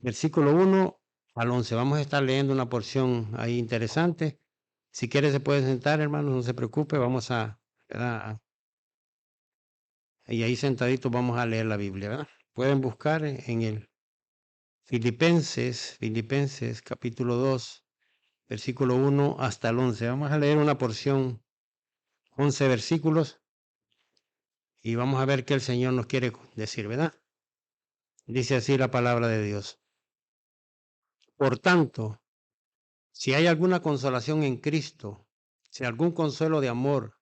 versículo 1 al 11. Vamos a estar leyendo una porción ahí interesante. Si quiere se puede sentar, hermanos, no se preocupe, vamos ¿verdad? Y ahí sentaditos vamos a leer la Biblia, ¿verdad? Pueden buscar en el Filipenses capítulo 2, versículo 1 hasta el 11. Vamos a leer una porción, 11 versículos, y vamos a ver qué el Señor nos quiere decir, ¿verdad? Dice así la palabra de Dios. Por tanto, si hay alguna consolación en Cristo, si algún consuelo de amor,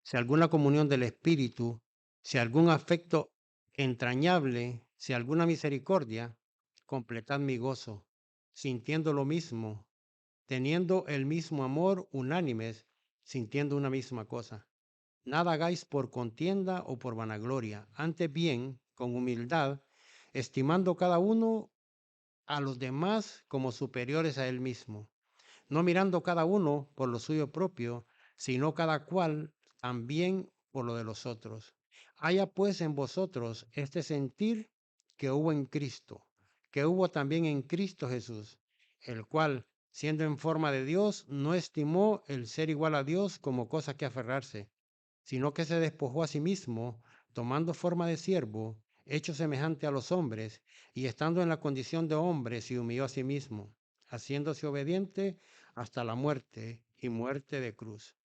si alguna comunión del Espíritu, si algún afecto entrañable, si alguna misericordia, completad mi gozo, sintiendo lo mismo, teniendo el mismo amor, unánimes, sintiendo una misma cosa. Nada hagáis por contienda o por vanagloria, antes bien, con humildad, estimando cada uno a los demás como superiores a él mismo, no mirando cada uno por lo suyo propio, sino cada cual también por lo de los otros. Haya pues en vosotros este sentir que hubo en Cristo, que hubo también en Cristo Jesús, el cual, siendo en forma de Dios, no estimó el ser igual a Dios como cosa que aferrarse, sino que se despojó a sí mismo, tomando forma de siervo, hecho semejante a los hombres, y estando en la condición de hombre, se humilló a sí mismo, haciéndose obediente hasta la muerte y muerte de cruz.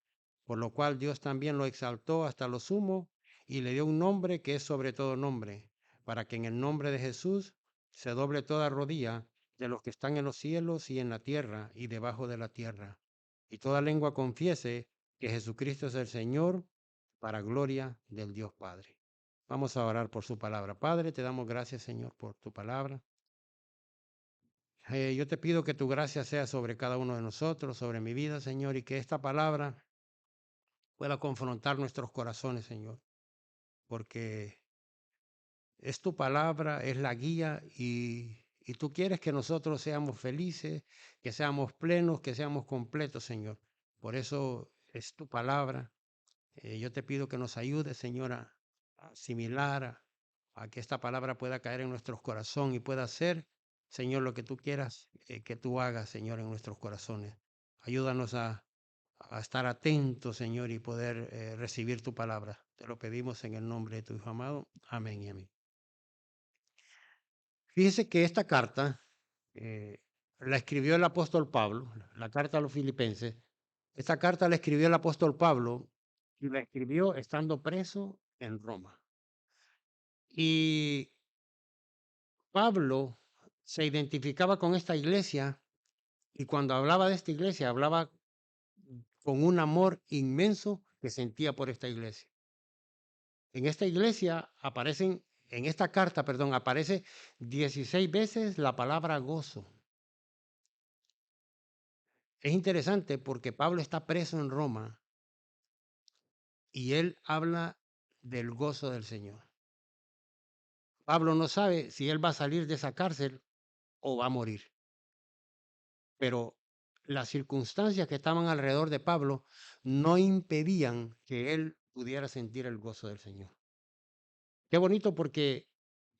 Por lo cual Dios también lo exaltó hasta lo sumo y le dio un nombre que es sobre todo nombre, para que en el nombre de Jesús se doble toda rodilla de los que están en los cielos y en la tierra y debajo de la tierra, y toda lengua confiese que Jesucristo es el Señor, para gloria del Dios Padre. Vamos a orar por su palabra. Padre, te damos gracias, Señor, por tu palabra. Yo te pido que tu gracia sea sobre cada uno de nosotros, sobre mi vida, Señor, y que esta palabra pueda confrontar nuestros corazones, Señor, porque es tu palabra, es la guía y tú quieres que nosotros seamos felices, que seamos plenos, que seamos completos, Señor. Por eso es tu palabra. Yo te pido que nos ayudes, Señor, a asimilar, a que esta palabra pueda caer en nuestros corazones y pueda hacer, Señor, lo que tú quieras que tú hagas, Señor, en nuestros corazones. Ayúdanos a estar atentos, Señor, y poder recibir tu palabra. Te lo pedimos en el nombre de tu Hijo amado. Amén y amén. Fíjese que esta carta la escribió el apóstol Pablo, la carta a los filipenses. Esta carta la escribió el apóstol Pablo y la escribió estando preso en Roma. Y Pablo se identificaba con esta iglesia y cuando hablaba de esta iglesia hablaba con un amor inmenso que sentía por esta iglesia. En esta iglesia aparecen, en esta carta, perdón, aparece 16 veces la palabra gozo. Es interesante porque Pablo está preso en Roma y él habla del gozo del Señor. Pablo no sabe si él va a salir de esa cárcel o va a morir, pero las circunstancias que estaban alrededor de Pablo no impedían que él pudiera sentir el gozo del Señor. Qué bonito porque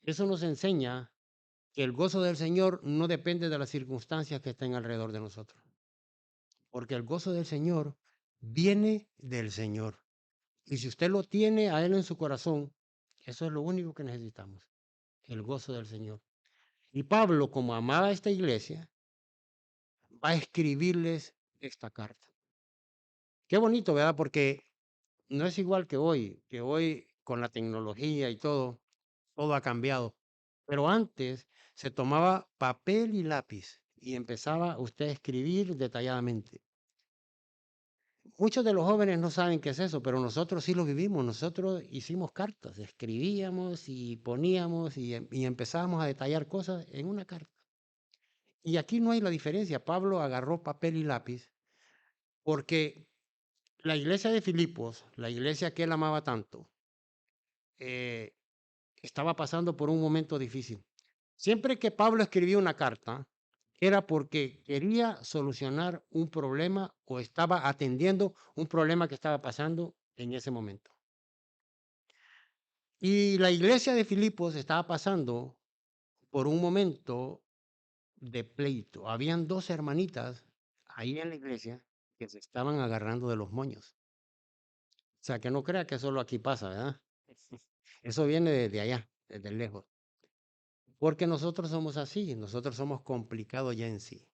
eso nos enseña que el gozo del Señor no depende de las circunstancias que estén alrededor de nosotros, porque el gozo del Señor viene del Señor. Y si usted lo tiene a Él en su corazón, eso es lo único que necesitamos, el gozo del Señor. Y Pablo, como amaba a esta iglesia, va a escribirles esta carta. Qué bonito, ¿verdad? Porque no es igual que hoy con la tecnología y todo ha cambiado. Pero antes se tomaba papel y lápiz y empezaba usted a escribir detalladamente. Muchos de los jóvenes no saben qué es eso, pero nosotros sí lo vivimos. Nosotros hicimos cartas, escribíamos y poníamos y empezábamos a detallar cosas en una carta. Y aquí no hay la diferencia. Pablo agarró papel y lápiz porque la iglesia de Filipos, la iglesia que él amaba tanto, eh, estaba pasando por un momento difícil. Siempre que Pablo escribía una carta, era porque quería solucionar un problema o estaba atendiendo un problema que estaba pasando en ese momento. Y la iglesia de Filipos estaba pasando por un momento de pleito. Habían dos hermanitas ahí en la iglesia que se estaban agarrando de los moños. O sea, que no crea que solo aquí pasa, ¿verdad? Eso viene de allá, desde lejos. Porque nosotros somos así, nosotros somos complicados ya en sí.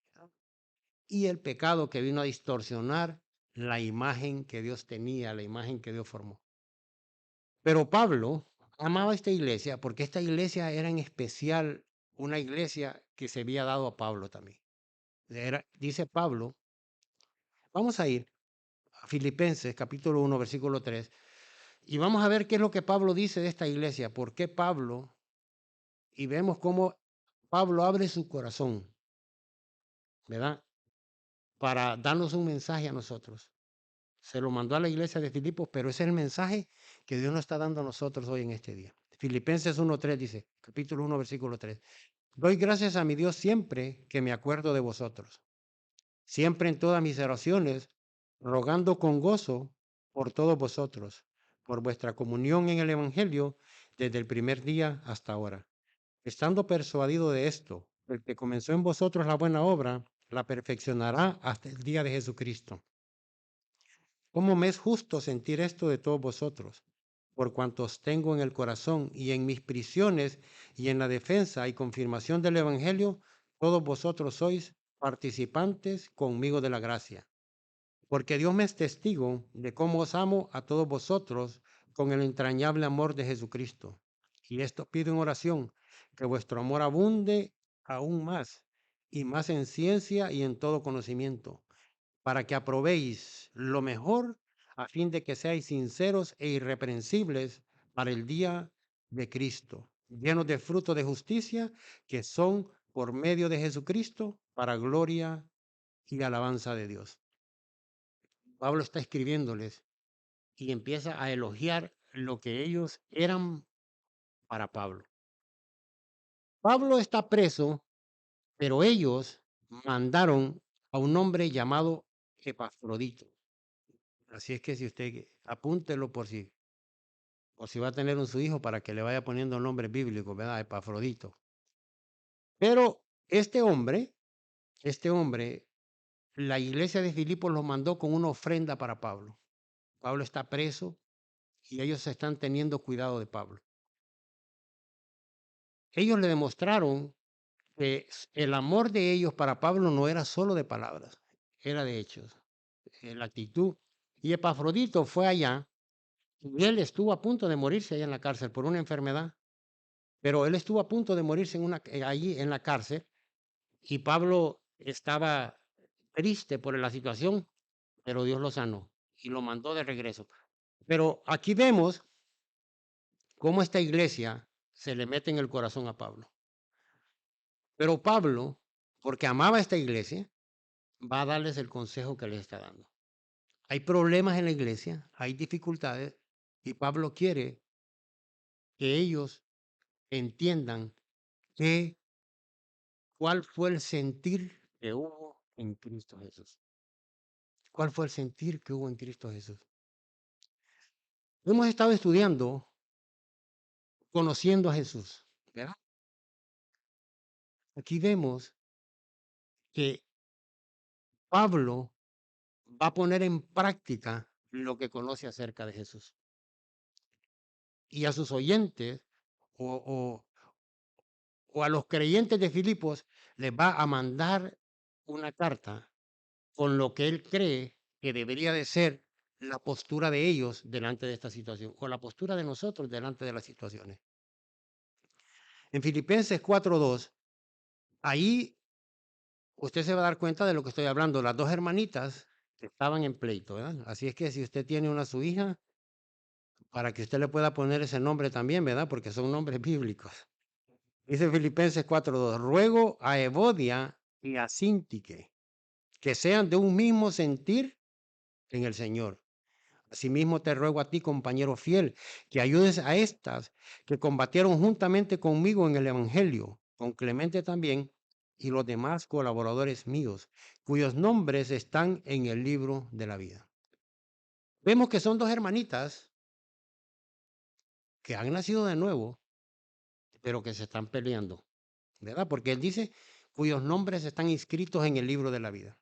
Y el pecado que vino a distorsionar la imagen que Dios tenía, la imagen que Dios formó. Pero Pablo amaba esta iglesia porque esta iglesia era en especial una iglesia que se había dado a Pablo también. Dice Pablo, vamos a ir a Filipenses capítulo 1, versículo 3, y vamos a ver qué es lo que Pablo dice de esta iglesia, por qué Pablo, y vemos cómo Pablo abre su corazón, ¿verdad? Para darnos un mensaje a nosotros. Se lo mandó a la iglesia de Filipos, pero ese es el mensaje que Dios nos está dando a nosotros hoy en este día. Filipenses 1:3 dice, capítulo 1, versículo 3. Doy gracias a mi Dios siempre que me acuerdo de vosotros, siempre en todas mis oraciones, rogando con gozo por todos vosotros, por vuestra comunión en el Evangelio desde el primer día hasta ahora. Estando persuadido de esto, el que comenzó en vosotros la buena obra, la perfeccionará hasta el día de Jesucristo. ¿Cómo me es justo sentir esto de todos vosotros? Por cuantos tengo en el corazón y en mis prisiones y en la defensa y confirmación del Evangelio, todos vosotros sois participantes conmigo de la gracia. Porque Dios me es testigo de cómo os amo a todos vosotros con el entrañable amor de Jesucristo. Y esto pido en oración, que vuestro amor abunde aún más, y más en ciencia y en todo conocimiento, para que aprobéis lo mejor, a fin de que seáis sinceros e irreprensibles para el día de Cristo, llenos de fruto de justicia, que son por medio de Jesucristo, para gloria y alabanza de Dios. Pablo está escribiéndoles y empieza a elogiar lo que ellos eran para Pablo. Pablo está preso, pero ellos mandaron a un hombre llamado Epafrodito. Así es que si usted apúntelo por si va a tener un su hijo para que le vaya poniendo nombre bíblico, ¿verdad? Epafrodito. Pero este hombre, la iglesia de Filipos lo mandó con una ofrenda para Pablo. Pablo está preso y ellos están teniendo cuidado de Pablo. Ellos le demostraron que el amor de ellos para Pablo no era solo de palabras, era de hechos, la actitud. Y Epafrodito fue allá y él estuvo a punto de morirse allá en la cárcel por una enfermedad, pero él estuvo a punto de morirse allí en la cárcel y Pablo estaba triste por la situación, pero Dios lo sanó y lo mandó de regreso. Pero aquí vemos cómo esta iglesia se le mete en el corazón a Pablo. Pero Pablo, porque amaba a esta iglesia, va a darles el consejo que les está dando. Hay problemas en la iglesia, hay dificultades, y Pablo quiere que ellos entiendan cuál fue el sentir que hubo en Cristo Jesús. ¿Cuál fue el sentir que hubo en Cristo Jesús? Hemos estado estudiando, conociendo a Jesús, ¿verdad? Aquí vemos que Pablo va a poner en práctica lo que conoce acerca de Jesús. Y a sus oyentes o, o a los creyentes de Filipos les va a mandar una carta con lo que él cree que debería de ser la postura de ellos delante de esta situación, o la postura de nosotros delante de las situaciones. En Filipenses 4:2, ahí usted se va a dar cuenta de lo que estoy hablando. Las dos hermanitas que estaban en pleito, ¿verdad? Así es que si usted tiene una su hija, para que usted le pueda poner ese nombre también, ¿verdad? Porque son nombres bíblicos. Dice Filipenses 4:2, ruego a Evodia y a Síntique que sean de un mismo sentir en el Señor. Asimismo te ruego a ti, compañero fiel, que ayudes a estas que combatieron juntamente conmigo en el Evangelio, con Clemente también, y los demás colaboradores míos, cuyos nombres están en el libro de la vida. Vemos que son dos hermanitas que han nacido de nuevo, pero que se están peleando, ¿verdad? Porque él dice, cuyos nombres están inscritos en el libro de la vida.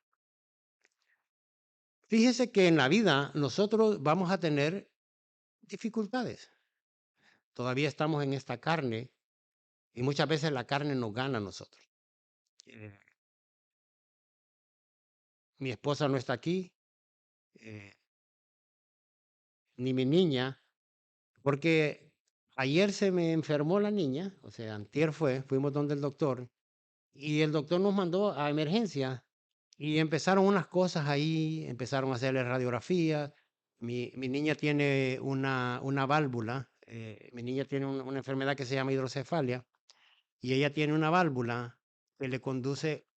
Fíjese que en la vida nosotros vamos a tener dificultades. Todavía estamos en esta carne y muchas veces la carne nos gana a nosotros. Eh, Mi esposa no está aquí, eh, ni mi niña, porque ayer se me enfermó la niña, o sea, antier fuimos donde el doctor, y el doctor nos mandó a emergencia y empezaron unas cosas ahí, empezaron a hacerle radiografía. Mi niña tiene una válvula, mi niña tiene una enfermedad que se llama hidrocefalia, y ella tiene una válvula que le conduce,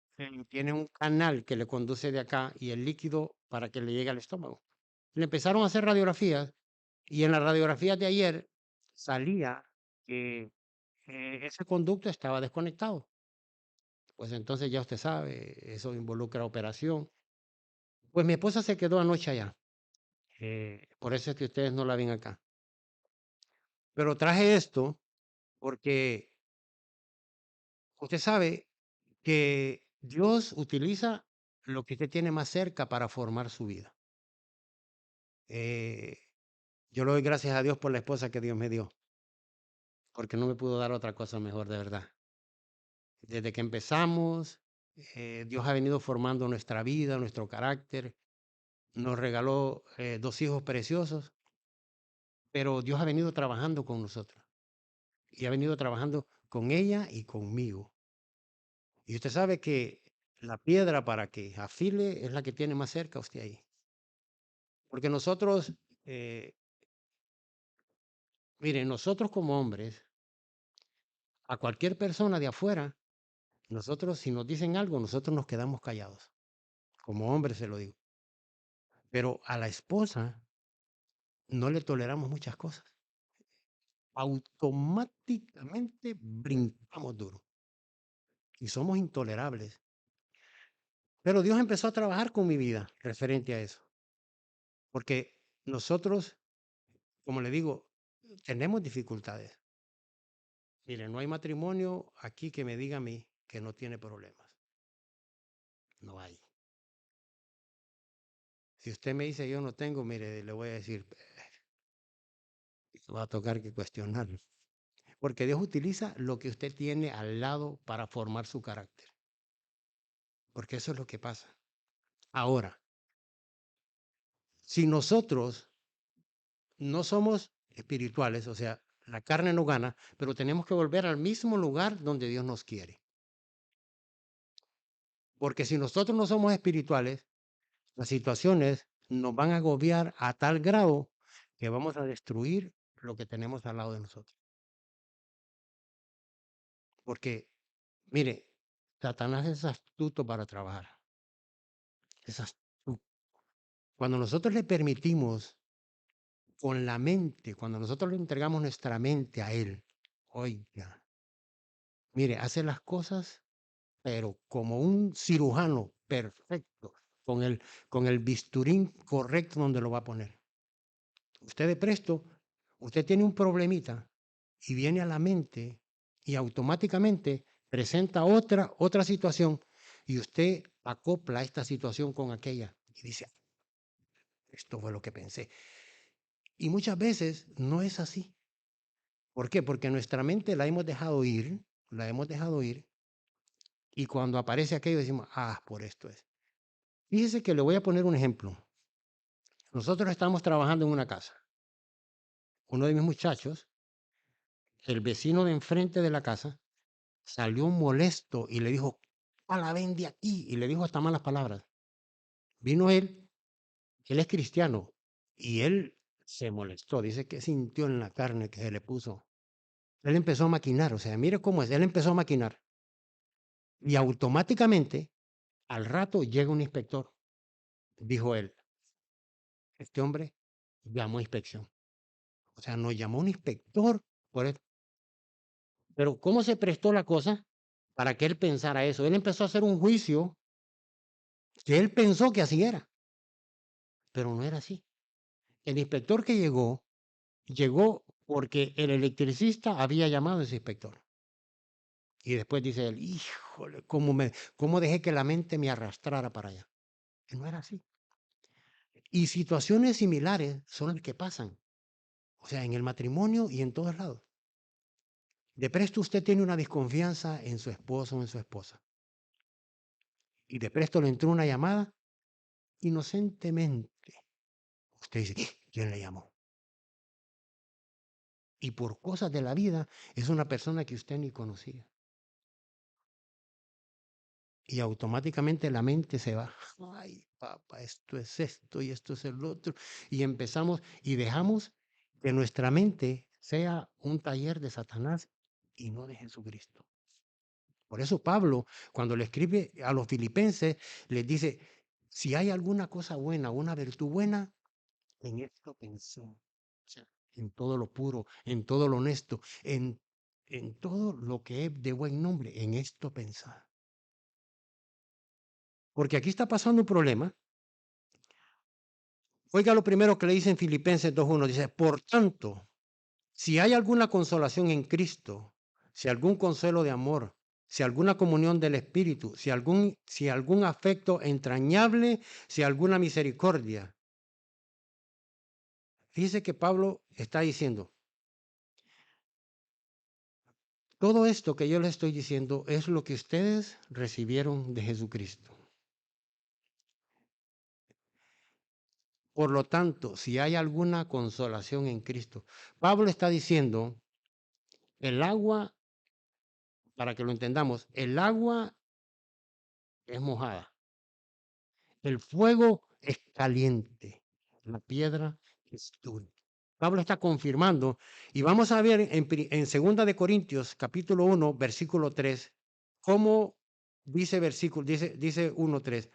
tiene un canal que le conduce de acá y el líquido para que le llegue al estómago. Le empezaron a hacer radiografías y en las radiografías de ayer salía que ese conducto estaba desconectado. Pues entonces ya usted sabe, eso involucra operación. Pues mi esposa se quedó anoche allá. Por eso es que ustedes no la ven acá. Pero traje esto porque usted sabe que Dios utiliza lo que usted tiene más cerca para formar su vida. Eh, yo le doy gracias a Dios por la esposa que Dios me dio, porque no me pudo dar otra cosa mejor, de verdad. Desde que empezamos, Dios ha venido formando nuestra vida, nuestro carácter. Nos regaló 2 hijos preciosos, pero Dios ha venido trabajando con nosotros y ha venido trabajando con ella y conmigo. Y usted sabe que la piedra para que afile es la que tiene más cerca usted ahí. Porque nosotros, eh, mire, nosotros como hombres, a cualquier persona de afuera, nosotros si nos dicen algo, nosotros nos quedamos callados. Como hombres se lo digo. Pero a la esposa no le toleramos muchas cosas. Automáticamente brincamos duro y somos intolerables. Pero Dios empezó a trabajar con mi vida referente a eso, porque nosotros, como le digo, tenemos dificultades. Mire, no hay matrimonio aquí que me diga a mí que no tiene problemas. No hay. Si usted me dice yo no tengo, mire, le voy a decir, va a tocar que cuestionarlo. Porque Dios utiliza lo que usted tiene al lado para formar su carácter. Porque eso es lo que pasa. Ahora, si nosotros no somos espirituales, o sea, la carne no gana, pero tenemos que volver al mismo lugar donde Dios nos quiere. Porque si nosotros no somos espirituales, las situaciones nos van a agobiar a tal grado que vamos a destruir lo que tenemos al lado de nosotros. Porque, mire, Satanás es astuto para trabajar. Es astuto. Cuando nosotros le permitimos con la mente, cuando nosotros le entregamos nuestra mente a él, oiga, mire, hace las cosas, pero como un cirujano perfecto, con el bisturín correcto donde lo va a poner. Usted de presto, usted tiene un problemita y viene a la mente y automáticamente presenta otra situación y usted acopla esta situación con aquella y dice, esto fue lo que pensé. Y muchas veces no es así. ¿Por qué? Porque nuestra mente la hemos dejado ir y cuando aparece aquello decimos, por esto es. Fíjese que le voy a poner un ejemplo. Nosotros estamos trabajando en una casa. Uno de mis muchachos, el vecino de enfrente de la casa, salió molesto y le dijo, a la ven de aquí, y le dijo hasta malas palabras. Vino él es cristiano, y él se molestó, dice que sintió en la carne que se le puso. Él empezó a maquinar, o sea, mire cómo es, él empezó a maquinar. Y automáticamente, al rato llega un inspector, dijo él. Este hombre llamó a inspección. O sea, nos llamó un inspector por esto. Pero ¿cómo se prestó la cosa para que él pensara eso? Él empezó a hacer un juicio que él pensó que así era, pero no era así. El inspector que llegó porque el electricista había llamado a ese inspector. Y después dice él, híjole, cómo dejé que la mente me arrastrara para allá. Que no era así. Y situaciones similares son las que pasan. O sea, en el matrimonio y en todos lados. De presto usted tiene una desconfianza en su esposo o en su esposa. Y de presto le entró una llamada inocentemente. Usted dice, ¿quién le llamó? Y por cosas de la vida es una persona que usted ni conocía. Y automáticamente la mente se va. Ay, papá, esto es esto y esto es el otro. Y empezamos y dejamos que nuestra mente sea un taller de Satanás y no de Jesucristo. Por eso Pablo, cuando le escribe a los filipenses, les dice, si hay alguna cosa buena, una virtud buena, en esto pensó. O sea, en todo lo puro, en todo lo honesto, en todo lo que es de buen nombre, en esto pensar. Porque aquí está pasando un problema. Oiga lo primero que le dice en Filipenses 2:1, dice, por tanto, si hay alguna consolación en Cristo, si algún consuelo de amor, si alguna comunión del Espíritu, si algún afecto entrañable, si alguna misericordia. Fíjese que Pablo está diciendo, todo esto que yo les estoy diciendo es lo que ustedes recibieron de Jesucristo. Por lo tanto, si hay alguna consolación en Cristo, Pablo está diciendo, el agua, para que lo entendamos, el agua es mojada, el fuego es caliente, la piedra es dura. Pablo está confirmando, y vamos a ver en 2 de Corintios, capítulo 1, versículo 3, cómo dice 1:3,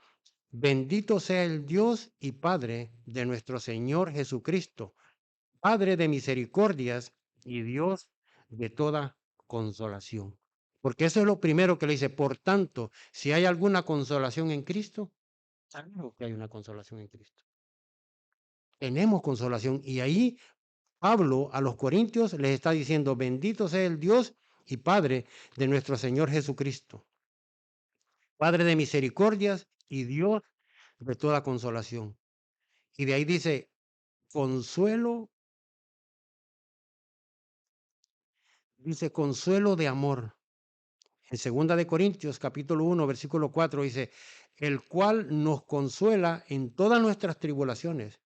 bendito sea el Dios y Padre de nuestro Señor Jesucristo, Padre de misericordias y Dios de toda consolación. Porque eso es lo primero que le dice. Por tanto, si hay alguna consolación en Cristo, sabemos que hay una consolación en Cristo. Tenemos consolación. Y ahí Pablo a los corintios les está diciendo, bendito sea el Dios y Padre de nuestro Señor Jesucristo, Padre de misericordias y Dios de toda consolación. Y de ahí dice, consuelo, dice consuelo de amor. En 2 de Corintios, capítulo 1, versículo 4, dice, el cual nos consuela en todas nuestras tribulaciones,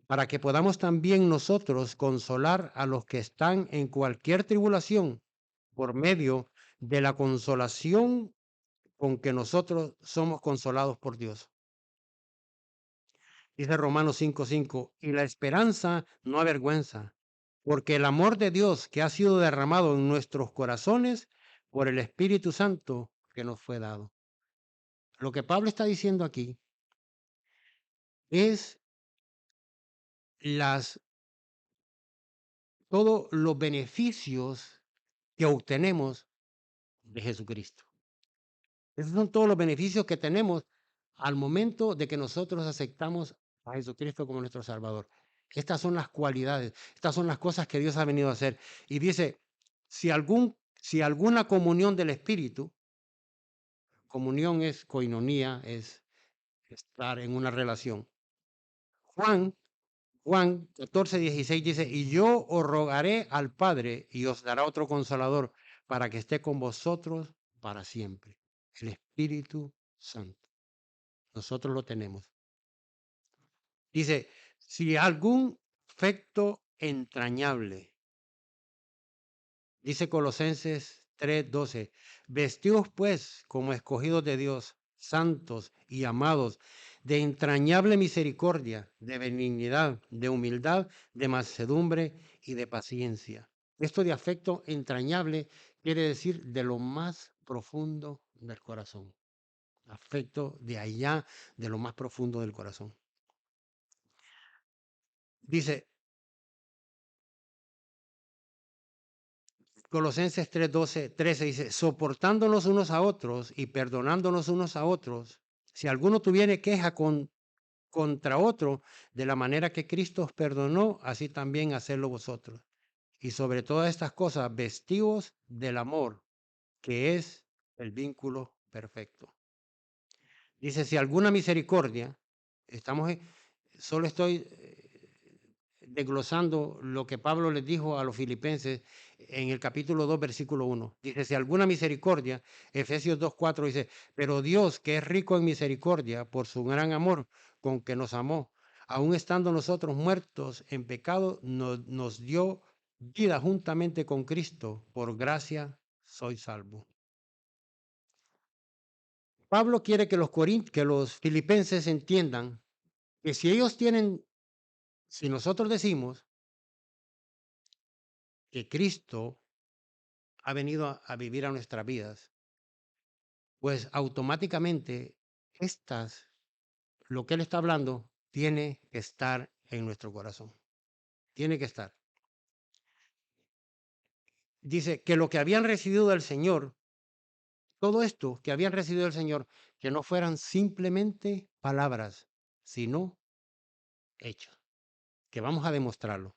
para que podamos también nosotros consolar a los que están en cualquier tribulación por medio de la consolación con que nosotros somos consolados por Dios. Dice Romanos 5:5, y la esperanza no avergüenza, porque el amor de Dios que ha sido derramado en nuestros corazones por el Espíritu Santo que nos fue dado. Lo que Pablo está diciendo aquí es todos los beneficios que obtenemos de Jesucristo. Esos son todos los beneficios que tenemos al momento de que nosotros aceptamos a Jesucristo como nuestro Salvador. Estas son las cualidades, estas son las cosas que Dios ha venido a hacer. Y dice, si alguna comunión del Espíritu, comunión es coinonía, es estar en una relación. Juan 14:16 dice, y yo os rogaré al Padre y os dará otro consolador para que esté con vosotros para siempre. El Espíritu Santo. Nosotros lo tenemos. Dice, si algún afecto entrañable, dice Colosenses 3:12, vestidos pues como escogidos de Dios, santos y amados, de entrañable misericordia, de benignidad, de humildad, de mansedumbre y de paciencia. Esto de afecto entrañable quiere decir de lo más profundo del corazón. Afecto de allá, de lo más profundo del corazón. Dice Colosenses 3:13 dice, soportándonos unos a otros y perdonándonos unos a otros, si alguno tuviere queja contra otro, de la manera que Cristo os perdonó, así también hacedlo vosotros. Y sobre todas estas cosas, vestidos del amor, que es el vínculo perfecto. Dice, si alguna misericordia, estamos, solo estoy desglosando lo que Pablo les dijo a los filipenses en el capítulo 2, versículo 1. Dice, si alguna misericordia, Efesios 2, 4 dice, pero Dios, que es rico en misericordia, por su gran amor con que nos amó, aun estando nosotros muertos en pecado, nos dio vida juntamente con Cristo, por gracia soy salvo. Pablo quiere que los filipenses entiendan que si ellos tienen, si nosotros decimos que Cristo ha venido a vivir a nuestras vidas, pues automáticamente lo que él está hablando, tiene que estar en nuestro corazón. Tiene que estar. Dice que lo que habían recibido del Señor, todo esto que habían recibido del Señor, que no fueran simplemente palabras, sino hechos. Que vamos a demostrarlo.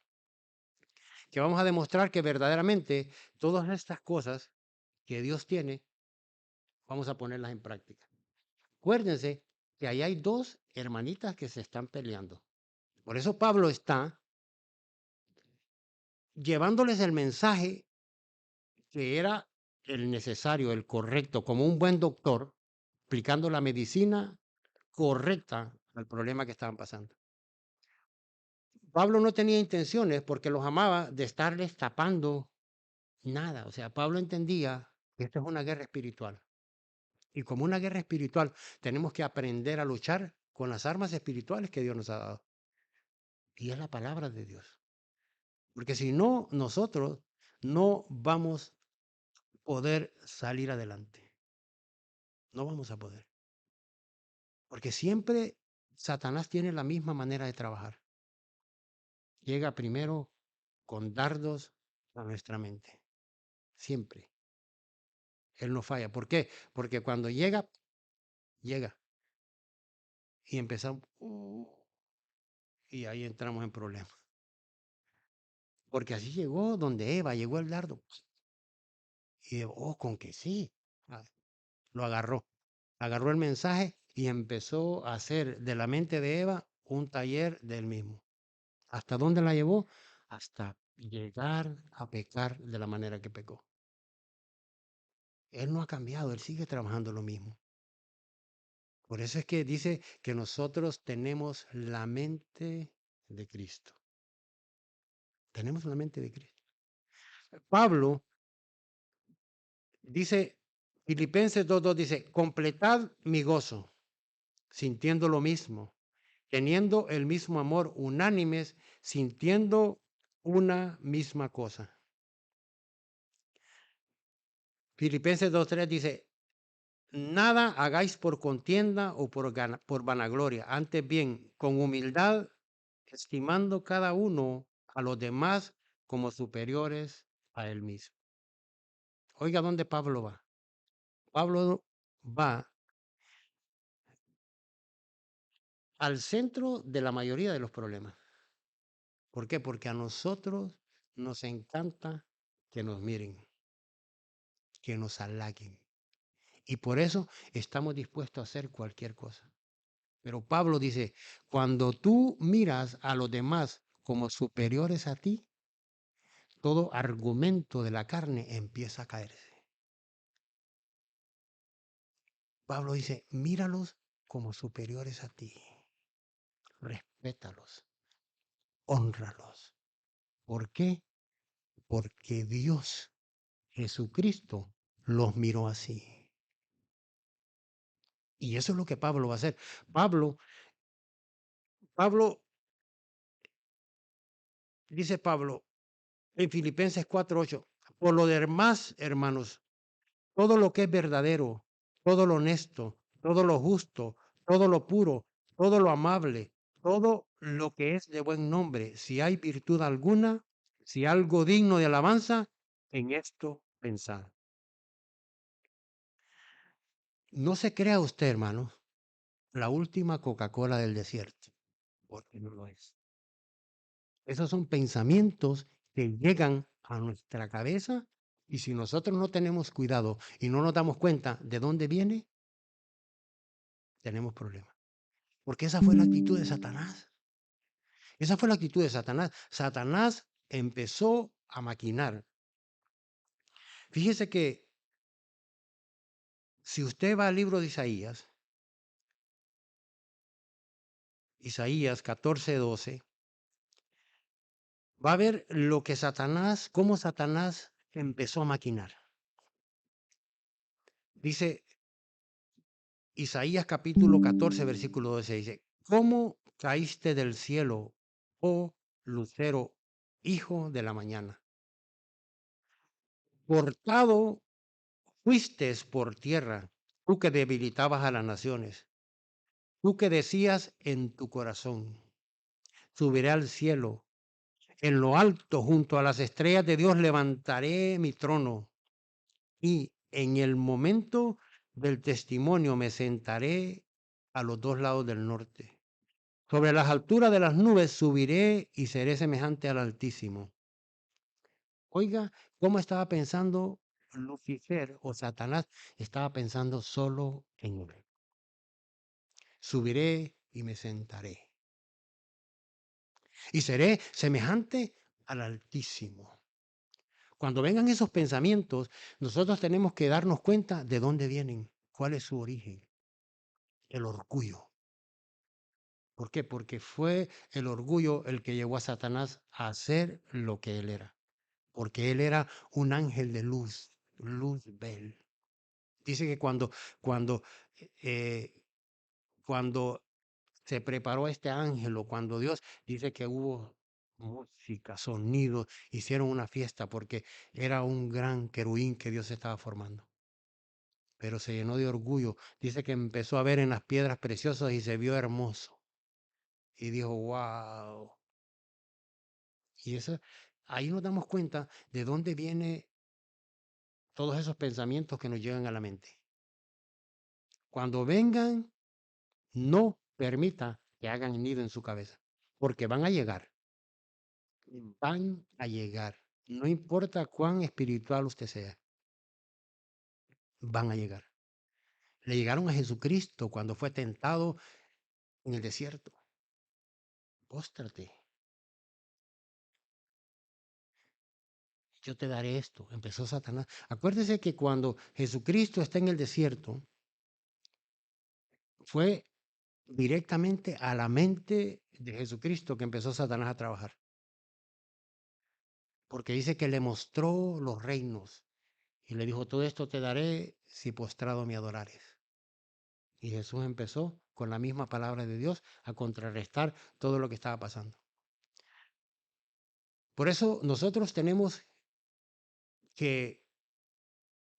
Que vamos a demostrar que verdaderamente todas estas cosas que Dios tiene, vamos a ponerlas en práctica. Acuérdense que ahí hay dos hermanitas que se están peleando. Por eso Pablo está llevándoles el mensaje que era el necesario, el correcto, como un buen doctor, aplicando la medicina correcta al problema que estaban pasando. Pablo no tenía intenciones, porque los amaba, de estarles tapando nada. O sea, Pablo entendía que esto es una guerra espiritual. Y como una guerra espiritual, tenemos que aprender a luchar con las armas espirituales que Dios nos ha dado. Y es la palabra de Dios. Porque si no, nosotros no vamos a poder salir adelante. No vamos a poder. Porque siempre Satanás tiene la misma manera de trabajar. Llega primero con dardos a nuestra mente. Siempre. Él no falla. ¿Por qué? Porque cuando llega, llega. Y empezamos. Y ahí entramos en problemas. Porque así llegó donde Eva, llegó el dardo. Y con que sí. Ah, lo agarró. Agarró el mensaje y empezó a hacer de la mente de Eva un taller del mismo. ¿Hasta dónde la llevó? Hasta llegar a pecar de la manera que pecó. Él no ha cambiado, él sigue trabajando lo mismo. Por eso es que dice que nosotros tenemos la mente de Cristo. Tenemos la mente de Cristo. Pablo dice, Filipenses 2:2 dice, completad mi gozo, sintiendo lo mismo, teniendo el mismo amor, unánimes, sintiendo una misma cosa. Filipenses 2:3 dice, nada hagáis por contienda o por vanagloria, antes bien, con humildad, estimando cada uno a los demás como superiores a él mismo. Oiga, ¿dónde Pablo va? Pablo va al centro de la mayoría de los problemas. ¿Por qué? Porque a nosotros nos encanta que nos miren, que nos halaguen. Y por eso estamos dispuestos a hacer cualquier cosa. Pero Pablo dice, cuando tú miras a los demás como superiores a ti, todo argumento de la carne empieza a caerse. Pablo dice, míralos como superiores a ti, respétalos, hónralos. ¿Por qué? Porque Dios, Jesucristo, los miró así. Y eso es lo que Pablo va a hacer. Pablo, dice Pablo en Filipenses 4:8, por lo demás, hermanos, todo lo que es verdadero, todo lo honesto, todo lo justo, todo lo puro, todo lo amable, todo lo que es de buen nombre, si hay virtud alguna, si algo digno de alabanza, en esto pensad. No se crea usted, hermano, la última Coca-Cola del desierto, porque no lo es. Esos son pensamientos que llegan a nuestra cabeza Y si nosotros no tenemos cuidado y no nos damos cuenta de dónde viene, tenemos problemas. Porque esa fue la actitud de Satanás. Esa fue la actitud de Satanás. Satanás empezó a maquinar. Fíjese que si usted va al libro de Isaías 14:12, va a ver lo que Satanás, cómo Satanás empezó a maquinar. Dice Isaías capítulo 14, versículo 12, dice, ¿cómo caíste del cielo, oh lucero, hijo de la mañana? Cortado fuiste por tierra, tú que debilitabas a las naciones, tú que decías en tu corazón, subiré al cielo, en lo alto, junto a las estrellas de Dios, levantaré mi trono y en el momento del testimonio me sentaré a los dos lados del norte. Sobre las alturas de las nubes subiré y seré semejante al Altísimo. Oiga, ¿cómo estaba pensando Lucifer o Satanás? Estaba pensando solo en él. Subiré y me sentaré. Y seré semejante al Altísimo. Cuando vengan esos pensamientos, nosotros tenemos que darnos cuenta de dónde vienen, cuál es su origen. El orgullo. ¿Por qué? Porque fue el orgullo el que llevó a Satanás a hacer lo que él era. Porque él era un ángel de luz, Luzbel. Dice que cuando, eh, cuando se preparó este ángel o cuando Dios dice que hubo música, sonidos, hicieron una fiesta porque era un gran querubín que Dios estaba formando. Pero se llenó de orgullo. Dice que empezó a ver en las piedras preciosas y se vio hermoso. Y dijo, wow. Y eso, ahí nos damos cuenta de dónde vienen todos esos pensamientos que nos llegan a la mente. Cuando vengan, no permita que hagan nido en su cabeza, porque van a llegar, van a llegar. No importa cuán espiritual usted sea, van a llegar. Le llegaron a Jesucristo cuando fue tentado en el desierto. Póstrate, yo te daré esto. Empezó Satanás. Acuérdese que cuando Jesucristo está en el desierto, fue directamente a la mente de Jesucristo que empezó Satanás a trabajar. Porque dice que le mostró los reinos y le dijo, todo esto te daré si postrado me adorares. Y Jesús empezó con la misma palabra de Dios a contrarrestar todo lo que estaba pasando. Por eso nosotros tenemos que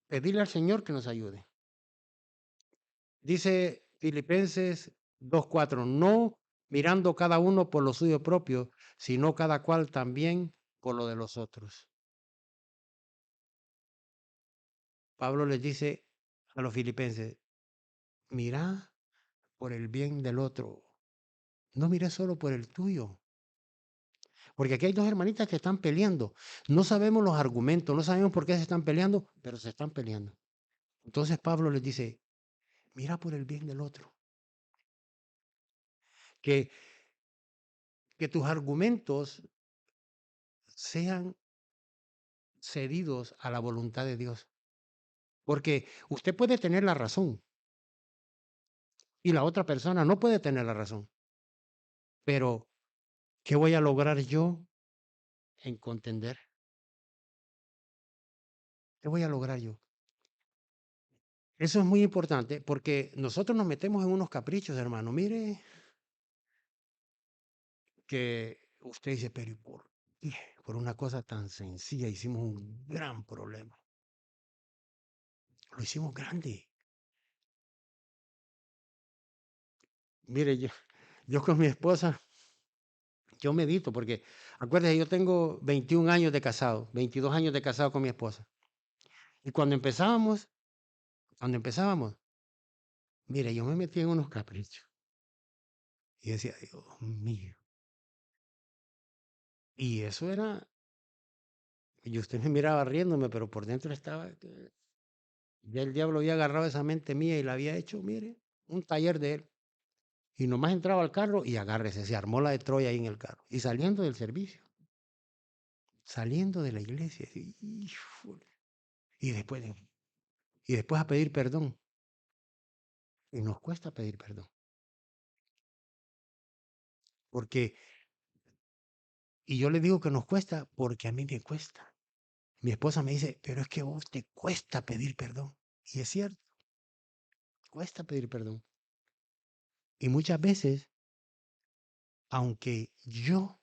pedirle al Señor que nos ayude. Dice Filipenses 2:4, no mirando cada uno por lo suyo propio, sino cada cual también por lo de los otros. Pablo les dice a los filipenses, mira por el bien del otro, no mire solo por el tuyo. Porque aquí hay dos hermanitas que están peleando. No sabemos los argumentos, no sabemos por qué se están peleando, pero se están peleando. Entonces Pablo les dice, mira por el bien del otro. Que, que tus argumentos sean cedidos a la voluntad de Dios. Porque usted puede tener la razón y la otra persona no puede tener la razón. Pero, ¿qué voy a lograr yo en contender? ¿Qué voy a lograr yo? Eso es muy importante porque nosotros nos metemos en unos caprichos, hermano. Mire que usted dice, pero ¿y por qué? Por una cosa tan sencilla hicimos un gran problema. Lo hicimos grande. Mire, yo con mi esposa, yo medito porque, acuérdese, yo tengo 21 años de casado, 22 años de casado con mi esposa. Y cuando empezábamos, mire, yo me metí en unos caprichos. Y decía, Dios mío. Y eso era Y usted me miraba riéndome, pero por dentro estaba que ya el diablo había agarrado esa mente mía y la había hecho, mire, un taller de él. Y nomás entraba al carro y agárrese, se armó la de Troya ahí en el carro. Y saliendo del servicio, saliendo de la iglesia, híjole, y después, y después a pedir perdón. Y nos cuesta pedir perdón. Porque, y yo le digo que nos cuesta porque a mí me cuesta. Mi esposa me dice, pero es que a vos te cuesta pedir perdón. Y es cierto, cuesta pedir perdón. Y muchas veces, aunque yo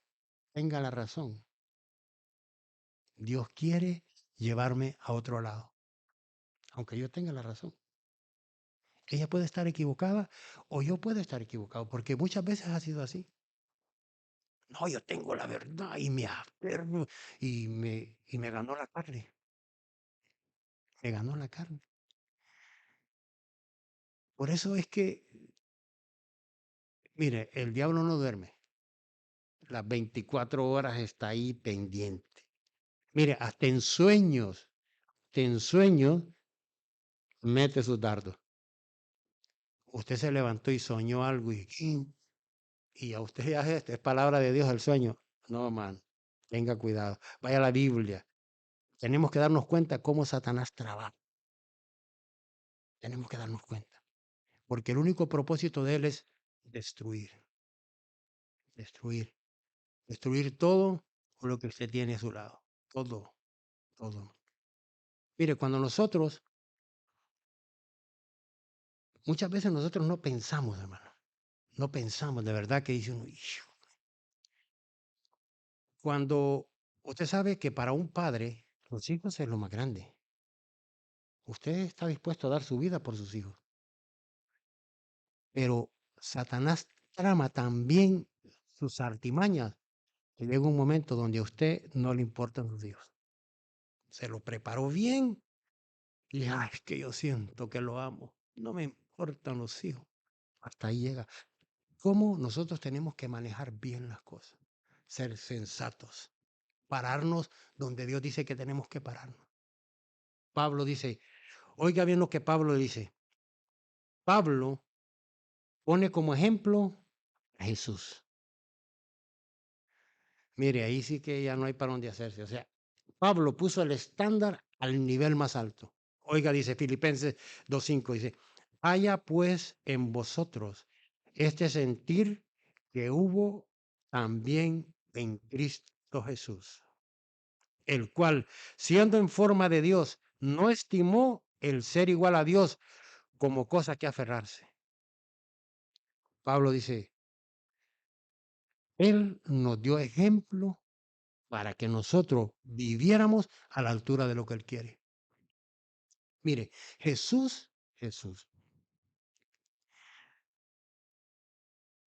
tenga la razón, Dios quiere llevarme a otro lado. Aunque yo tenga la razón. Ella puede estar equivocada o yo puedo estar equivocado, porque muchas veces ha sido así. No, yo tengo la verdad y me aferro y me ganó la carne. Me ganó la carne. Por eso es que, mire, el diablo no duerme. Las 24 horas está ahí pendiente. Mire, hasta en sueños, mete sus dardos. Usted se levantó y soñó algo y a usted ya es palabra de Dios el sueño. No, man, tenga cuidado. Vaya a la Biblia. Tenemos que darnos cuenta cómo Satanás trabaja. Tenemos que darnos cuenta. Porque el único propósito de él es destruir, destruir, destruir todo lo que usted tiene a su lado. Todo, todo. Mire, cuando muchas veces nosotros no pensamos, hermano. No pensamos, de verdad que dice uno, "Ish". Cuando usted sabe que para un padre, los hijos es lo más grande. Usted está dispuesto a dar su vida por sus hijos. Pero Satanás trama también sus artimañas que llega un momento donde a usted no le importan sus hijos. Se lo preparó bien y ay, es que yo siento que lo amo. No me importan los hijos. Hasta ahí llega. ¿Cómo nosotros tenemos que manejar bien las cosas? Ser sensatos. Pararnos donde Dios dice que tenemos que pararnos. Pablo dice, oiga bien lo que Pablo dice. Pablo pone como ejemplo a Jesús. Mire, ahí sí que ya no hay para dónde hacerse. O sea, Pablo puso el estándar al nivel más alto. Oiga, dice Filipenses 2:5, dice, haya pues en vosotros este sentir que hubo también en Cristo Jesús, el cual, siendo en forma de Dios, no estimó el ser igual a Dios como cosa que aferrarse. Pablo dice, Él nos dio ejemplo para que nosotros viviéramos a la altura de lo que Él quiere. Mire, Jesús,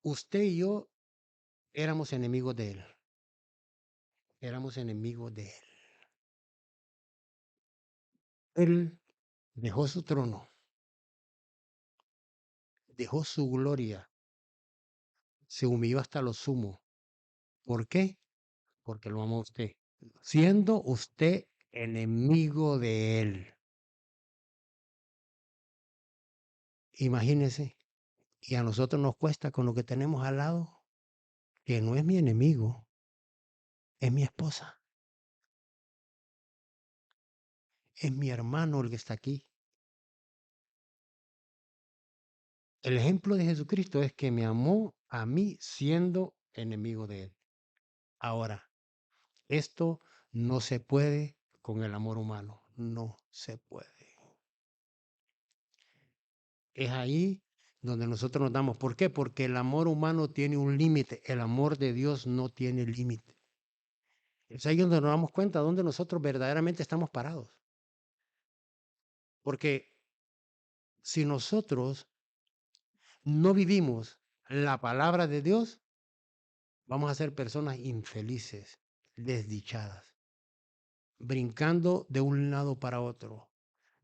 usted y yo éramos enemigos de Él. Éramos enemigos de Él. Él dejó su trono, dejó su gloria, se humilló hasta lo sumo. ¿Por qué? Porque lo ama a usted. Siendo usted enemigo de Él. Imagínese, y a nosotros nos cuesta con lo que tenemos al lado, que no es mi enemigo, es mi esposa, es mi hermano el que está aquí. El ejemplo de Jesucristo es que me amó a mí siendo enemigo de Él. Ahora, esto no se puede con el amor humano, no se puede. Es ahí donde nosotros nos damos. ¿Por qué? Porque el amor humano tiene un límite, el amor de Dios no tiene límite. Es ahí donde nos damos cuenta donde nosotros verdaderamente estamos parados. Porque si nosotros no vivimos la palabra de Dios, vamos a ser personas infelices, desdichadas, brincando de un lado para otro.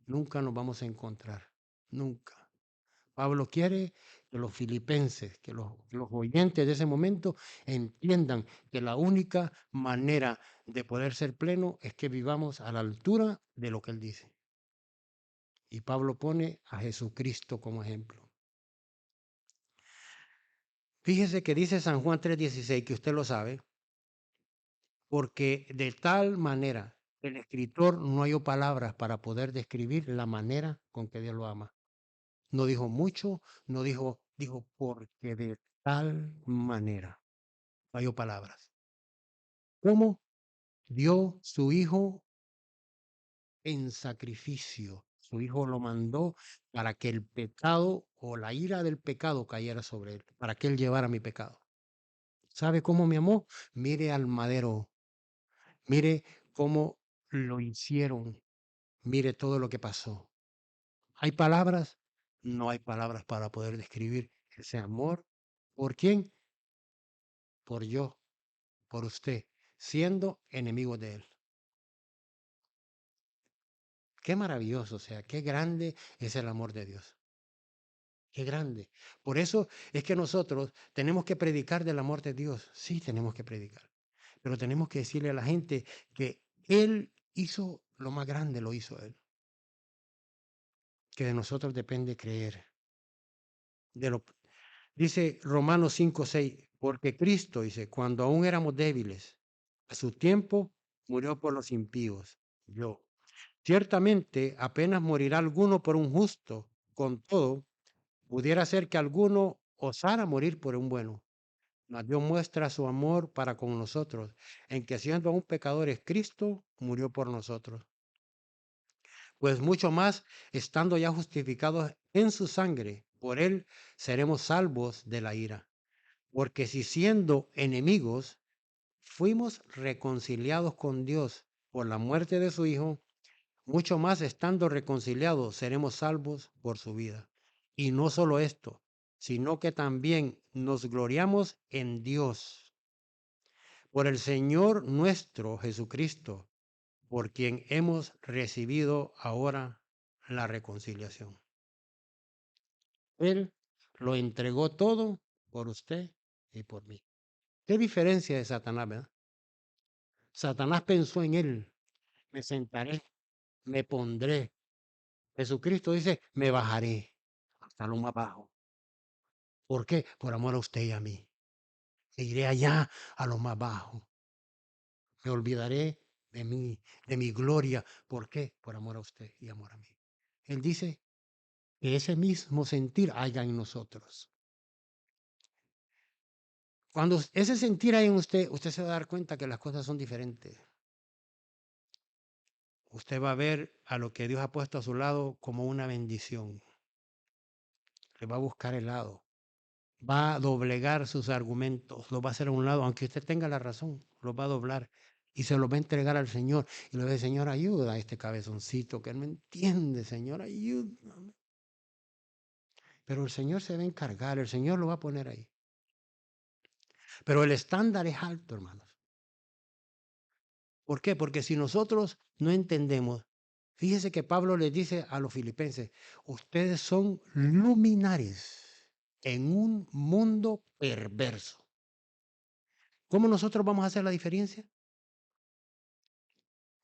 Nunca nos vamos a encontrar, nunca. Pablo quiere que los filipenses, que los oyentes de ese momento entiendan que la única manera de poder ser pleno es que vivamos a la altura de lo que él dice. Y Pablo pone a Jesucristo como ejemplo. Fíjese que dice San Juan 3:16, que usted lo sabe, porque de tal manera el escritor no halló palabras para poder describir la manera con que Dios lo ama. No dijo mucho, no dijo porque de tal manera. No halló palabras. ¿Cómo dio su hijo en sacrificio? Su hijo lo mandó para que el pecado o la ira del pecado cayera sobre él, para que él llevara mi pecado. ¿Sabe cómo me amó? Mire al madero, mire cómo lo hicieron, mire todo lo que pasó. ¿Hay palabras? No hay palabras para poder describir ese amor. ¿Por quién? Por yo, por usted, siendo enemigos de él. Qué maravilloso, o sea, qué grande es el amor de Dios. Qué grande. Por eso es que nosotros tenemos que predicar del amor de Dios. Sí, tenemos que predicar. Pero tenemos que decirle a la gente que Él hizo lo más grande, lo hizo Él. Que de nosotros depende creer. De lo, dice Romanos 5:6, porque Cristo, dice, cuando aún éramos débiles, a su tiempo murió por los impíos. Yo. Ciertamente apenas morirá alguno por un justo, con todo, pudiera ser que alguno osara morir por un bueno. Mas Dios muestra su amor para con nosotros, en que siendo aún pecadores, Cristo murió por nosotros. Pues mucho más, estando ya justificados en su sangre, por él seremos salvos de la ira. Porque si siendo enemigos, fuimos reconciliados con Dios por la muerte de su Hijo, mucho más estando reconciliados seremos salvos por su vida. Y no solo esto, sino que también nos gloriamos en Dios, por el Señor nuestro Jesucristo, por quien hemos recibido ahora la reconciliación. Él lo entregó todo por usted y por mí. ¿Qué diferencia de Satanás, verdad? Satanás pensó en él, me sentaré, me pondré. Jesucristo dice, me bajaré hasta lo más bajo. ¿Por qué? Por amor a usted y a mí. E iré allá a lo más bajo. Me olvidaré de mi gloria. ¿Por qué? Por amor a usted y amor a mí. Él dice que ese mismo sentir haya en nosotros. Cuando ese sentir hay en usted, usted se va a dar cuenta que las cosas son diferentes. Usted va a ver a lo que Dios ha puesto a su lado como una bendición. Le va a buscar el lado. Va a doblegar sus argumentos. Los va a hacer a un lado, aunque usted tenga la razón. Los va a doblar y se los va a entregar al Señor. Y le va a decir, Señor, ayuda a este cabezoncito que no entiende, Señor, ayúdame. Pero el Señor se va a encargar, el Señor lo va a poner ahí. Pero el estándar es alto, hermanos. ¿Por qué? Porque si nosotros no entendemos, fíjese que Pablo les dice a los filipenses, ustedes son luminares en un mundo perverso. ¿Cómo nosotros vamos a hacer la diferencia?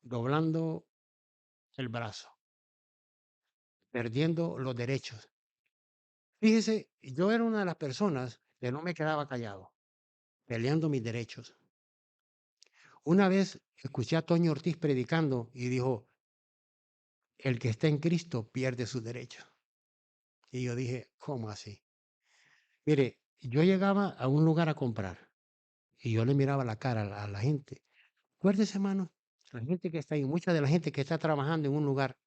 Doblando el brazo, perdiendo los derechos. Fíjese, yo era una de las personas que no me quedaba callado, peleando mis derechos. Una vez escuché a Toño Ortiz predicando y dijo, el que está en Cristo pierde sus derechos. Y yo dije, ¿cómo así? Mire, yo llegaba a un lugar a comprar y yo le miraba la cara a la gente. Acuérdese, hermano, la gente que está ahí, mucha de la gente que está trabajando en un lugar,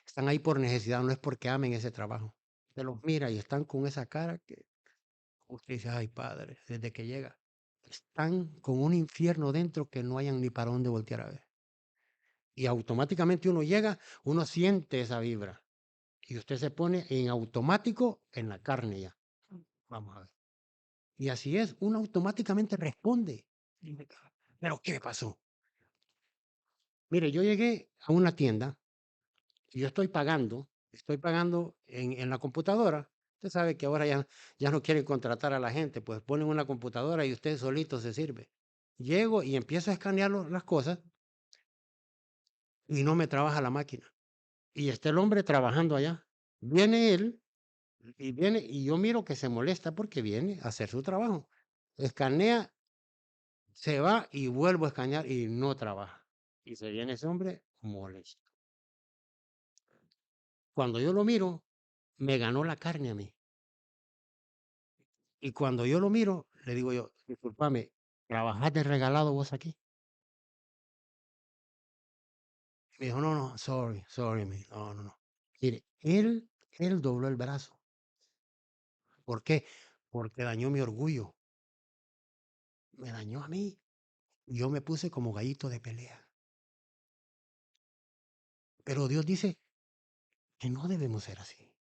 están ahí por necesidad, no es porque amen ese trabajo. Se los mira y están con esa cara que usted dice, ay, padre, desde que llega. Están con un infierno dentro que no hayan ni para dónde voltear a ver. Y automáticamente uno llega, uno siente esa vibra. Y usted se pone en automático en la carne ya. Vamos a ver. Y así es, uno automáticamente responde. ¿Pero qué pasó? Mire, yo llegué a una tienda y yo estoy pagando estoy pagando en la computadora. Usted sabe que ahora ya no quieren contratar a la gente, pues ponen una computadora y usted solito se sirve. Llego y empiezo a escanear las cosas y no me trabaja la máquina. Y está el hombre trabajando allá. Viene él y yo miro que se molesta porque viene a hacer su trabajo. Escanea, se va y vuelvo a escanear y no trabaja. Y se viene ese hombre molesto. Cuando yo lo miro, me ganó la carne a mí. Y cuando yo lo miro, le digo yo, discúlpame, ¿trabajás de regalado vos aquí? Me dijo, no, no, sorry, no, no, no. Mire, él dobló el brazo. ¿Por qué? Porque dañó mi orgullo. Me dañó a mí. Yo me puse como gallito de pelea. Pero Dios dice que no debemos ser así.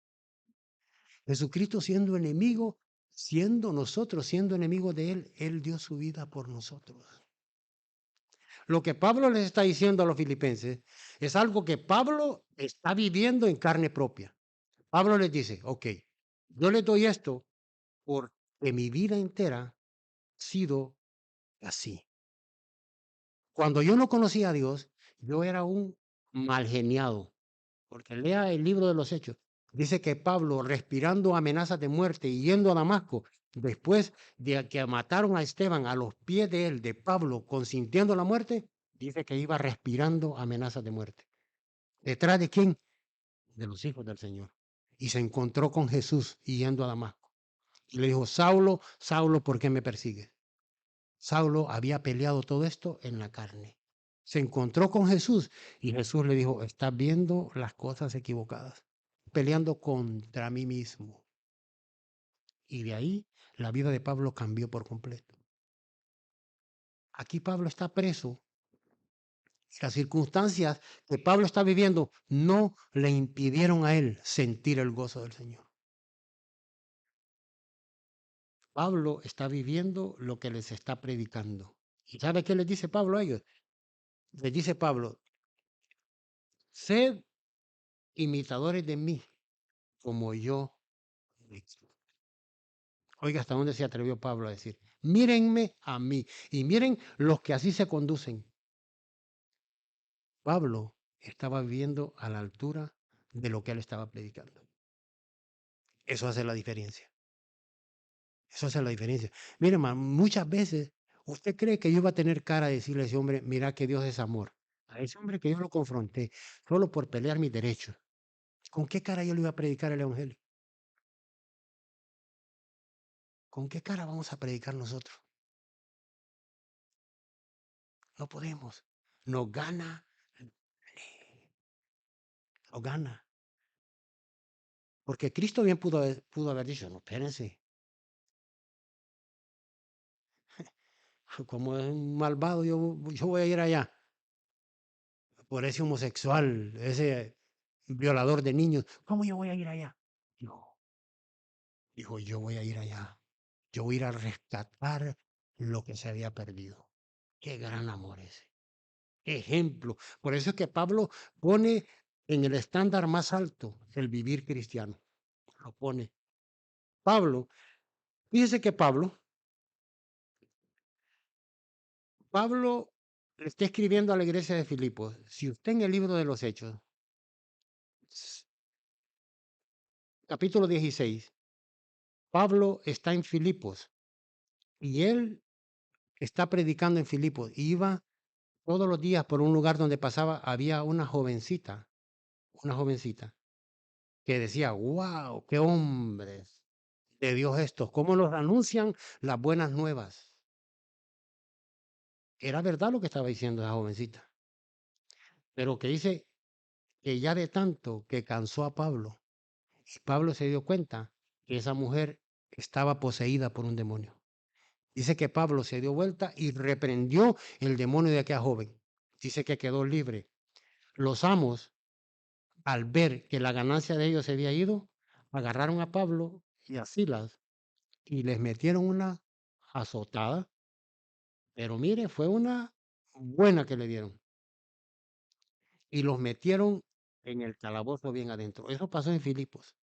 Jesucristo siendo enemigo, siendo nosotros, siendo enemigos de Él dio su vida por nosotros. Lo que Pablo les está diciendo a los filipenses es algo que Pablo está viviendo en carne propia. Pablo les dice, ok, yo les doy esto porque mi vida entera ha sido así. Cuando yo no conocía a Dios, yo era un mal geniado, porque lea el libro de los Hechos. Dice que Pablo, respirando amenazas de muerte y yendo a Damasco, después de que mataron a Esteban a los pies de él, de Pablo, consintiendo la muerte, dice que iba respirando amenazas de muerte. ¿Detrás de quién? De los hijos del Señor. Y se encontró con Jesús yendo a Damasco. Y le dijo, Saulo, Saulo, ¿por qué me persigues? Saulo había peleado todo esto en la carne. Se encontró con Jesús y Jesús le dijo, estás viendo las cosas equivocadas, peleando contra mí mismo. Y de ahí la vida de Pablo cambió por completo. Aquí Pablo está preso. Las circunstancias que Pablo está viviendo no le impidieron a él sentir el gozo del Señor. Pablo está viviendo lo que les está predicando. ¿Y sabe qué les dice Pablo a ellos? Les dice Pablo, sed imitadores de mí, como yo. Oiga, hasta dónde se atrevió Pablo a decir, mírenme a mí y miren los que así se conducen. Pablo estaba viviendo a la altura de lo que él estaba predicando. Eso hace la diferencia. Eso hace la diferencia. Mire, hermano, muchas veces usted cree que yo iba a tener cara de decirle a ese hombre, mira que Dios es amor. A ese hombre que yo lo confronté solo por pelear mis derechos. ¿Con qué cara yo le iba a predicar el evangelio? ¿Con qué cara vamos a predicar nosotros? No podemos. Nos gana, nos gana. Porque Cristo bien pudo haber dicho, no, espérense, como es un malvado, yo voy a ir allá por ese homosexual, ese violador de niños. ¿Cómo yo voy a ir allá? No, dijo, yo voy a ir allá. Yo voy a ir a rescatar lo que se había perdido. Qué gran amor ese. Ejemplo. Por eso es que Pablo pone en el estándar más alto el vivir cristiano. Lo pone. Pablo, fíjese que Pablo le está escribiendo a la iglesia de Filipos. Si usted en el libro de los Hechos, capítulo 16, Pablo está en Filipos y él está predicando en Filipos. Y iba todos los días por un lugar donde pasaba, había una jovencita que decía, wow, qué hombres de Dios estos, cómo nos anuncian las buenas nuevas. Era verdad lo que estaba diciendo esa jovencita, pero que dice que ya de tanto que cansó a Pablo, y Pablo se dio cuenta que esa mujer estaba poseída por un demonio. Dice que Pablo se dio vuelta y reprendió el demonio de aquella joven. Dice que quedó libre. Los amos, al ver que la ganancia de ellos se había ido, agarraron a Pablo y a Silas y les metieron una azotada. Pero mire, fue una buena que le dieron. Y los metieron en el calabozo bien adentro. Eso pasó en Filipos.